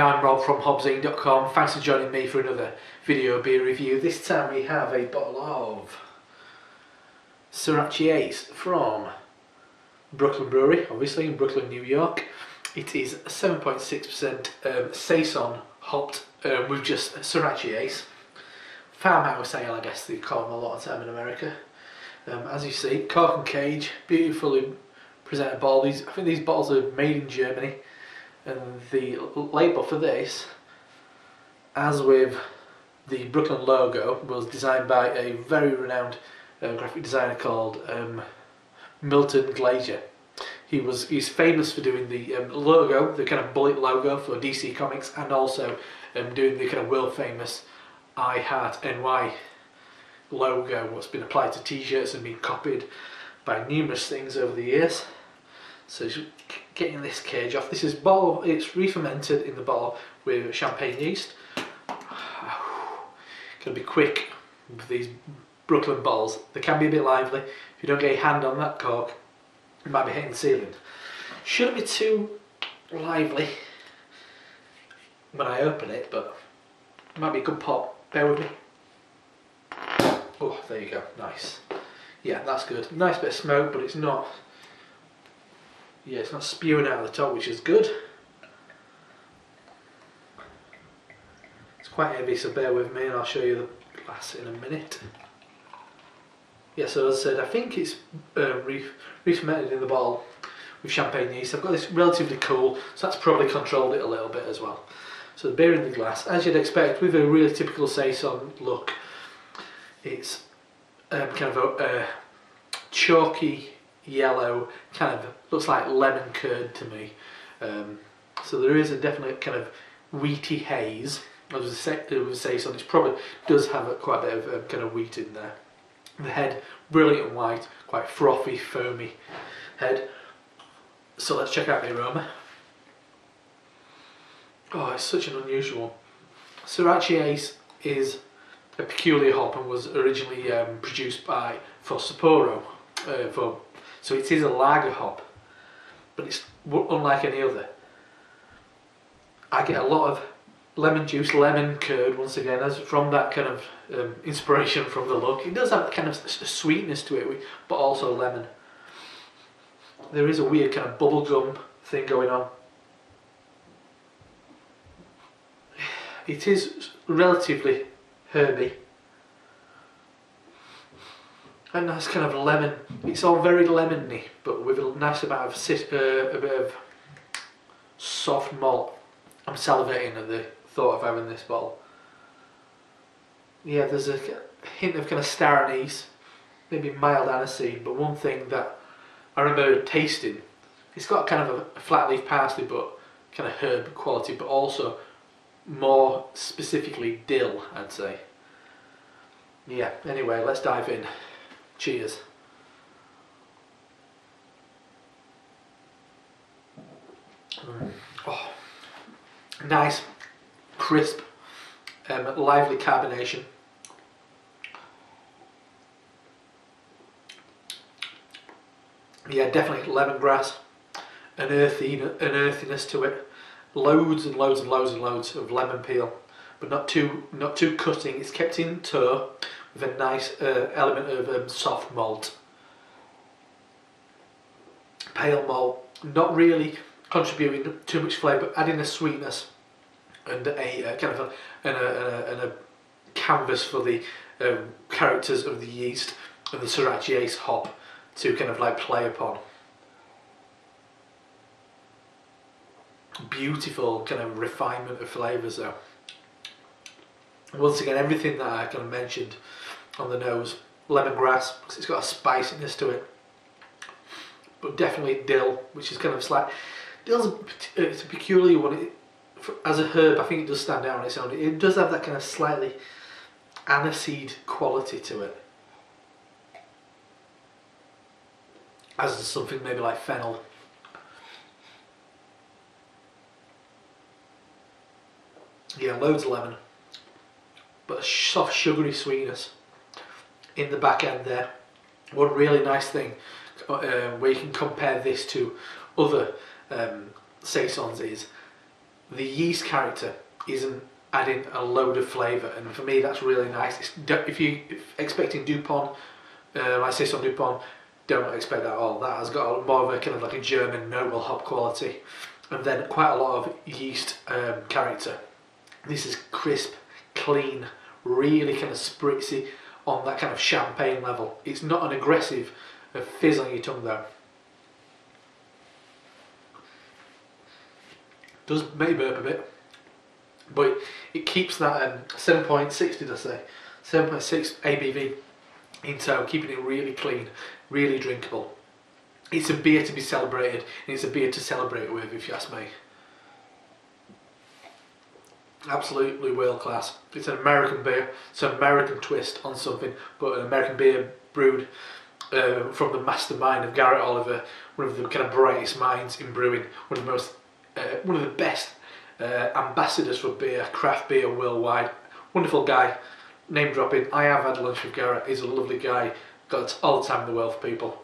I'm Rob from HopZine.com. Thanks for joining me for another video beer review. This time we have a bottle of Sorachi Ace from Brooklyn Brewery, obviously in Brooklyn, New York. It is 7.6% Saison hopped with just Sorachi Ace. Farmhouse ale, I guess they call them a lot of time in America. As you see, cork and cage, beautifully presented bottle. I think these bottles are made in Germany. And the label for this, as with the Brooklyn logo, was designed by a very renowned graphic designer called Milton Glaser. He's famous for doing the logo, the kind of bullet logo for DC Comics, and also doing the kind of world famous I Heart NY logo, what's been applied to t-shirts and been copied by numerous things over the years. So getting this cage off. This is bottle. It's re-fermented in the bottle with champagne yeast. Gonna be quick with these Brooklyn bottles. They can be a bit lively. If you don't get your hand on that cork, you might be hitting the ceiling. Shouldn't be too lively when I open it, but it might be a good pop. Bear with me. Oh, there you go. Nice. Yeah, that's good. Nice bit of smoke, but it's not. Yeah, it's not spewing out of the top, which is good. It's quite heavy, so bear with me and I'll show you the glass in a minute. Yeah, so as I said, I think it's re-fermented in the bottle with champagne yeast. I've got this relatively cool, so that's probably controlled it a little bit as well. So the beer in the glass, as you'd expect, with a really typical Saison look. It's kind of a chalky yellow, kind of looks like lemon curd to me. So there is a definite kind of wheaty haze. As I say, so it probably does have quite a bit of kind of wheat in there. The head, brilliant white, quite frothy, foamy head. So let's check out the aroma. Oh, it's such an unusual one. Sorachi Ace is a peculiar hop and was originally produced for Sapporo. So it is a lager hop, but it's unlike any other. I get a lot of lemon juice, lemon curd once again, as from that kind of inspiration from the look. It does have a kind of sweetness to it, but also lemon. There is a weird kind of bubblegum thing going on. It is relatively herby. A nice kind of lemon. It's all very lemony, but with a nice amount of a bit of soft malt. I'm salivating at the thought of having this bottle. Yeah, there's a hint of kind of star anise, maybe mild aniseed, but one thing that I remember tasting, it's got kind of a flat leaf parsley, but kind of herb quality, but also more specifically dill, I'd say. Yeah, anyway, let's dive in. Cheers. Oh, nice, crisp, lively carbonation. Yeah, definitely lemongrass, an earthiness to it. Loads and loads and loads and loads of lemon peel, but not too cutting. It's kept in tow with a nice element of soft malt, pale malt, not really contributing too much flavour, but adding a sweetness and a kind of a canvas for the characters of the yeast and the Sorachi Ace hop to kind of like play upon. Beautiful kind of refinement of flavours though. Once again, everything that I kind of mentioned on the nose. Lemongrass, because it's got a spiciness to it, but definitely dill, which is kind of slight. It's a peculiar one. As a herb, I think it does stand out on its own. It does have that kind of slightly aniseed quality to it, as does something maybe like fennel. Yeah, loads of lemon, but a soft sugary sweetness in the back end there. One really nice thing where you can compare this to other Saisons is the yeast character isn't adding a load of flavour, and for me that's really nice. If you're expecting Dupont, like Saison Dupont, don't expect that at all. That has got more of a kind of like a German noble hop quality, and then quite a lot of yeast character. This is crisp, clean, really kind of spritzy on that kind of champagne level. It's not an aggressive fizz on your tongue though. Does maybe burp a bit, but it keeps that 7.6, did I say? 7.6 ABV in tow, keeping it really clean, really drinkable. It's a beer to be celebrated, and it's a beer to celebrate with, if you ask me. Absolutely world class. It's an American beer, it's an American twist on something, but an American beer brewed from the mastermind of Garrett Oliver, one of the kind of brightest minds in brewing, one of the best ambassadors for beer, craft beer worldwide. Wonderful guy, name dropping. I have had lunch with Garrett, he's a lovely guy, got all the time in the world for people,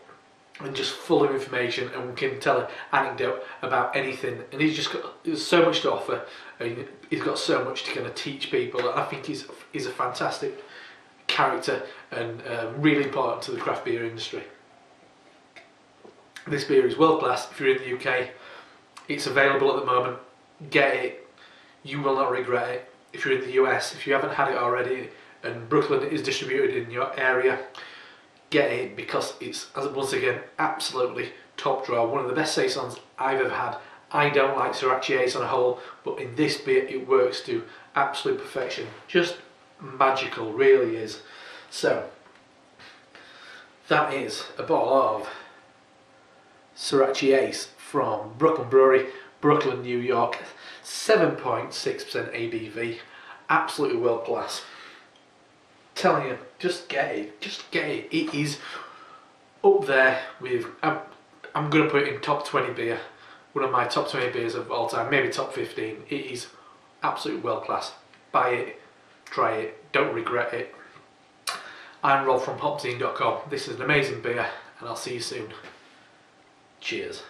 and just full of information, and we can tell an anecdote about anything, and he's just got so much to offer, and he's got so much to kind of teach people, and I think he's a fantastic character and really important to the craft beer industry. This beer is world class. If you're in the UK, it's available at the moment. Get it, you will not regret it. If you're in the US, if you haven't had it already and Brooklyn is distributed in your area, get it, because it's, once again, absolutely top draw. One of the best saisons I've ever had. I don't like Sorachi Ace on a whole, but in this beer it works to absolute perfection. Just magical, really is. So that is a bottle of Sorachi Ace from Brooklyn Brewery, Brooklyn, New York. 7.6% ABV, absolutely world class. Telling you, just get it, It is up there with, I'm going to put it in top 20 beer, one of my top 20 beers of all time, maybe top 15. It is absolutely world class. Buy it, try it, don't regret it. I'm Rob from HopZine.com. This is an amazing beer, and I'll see you soon. Cheers.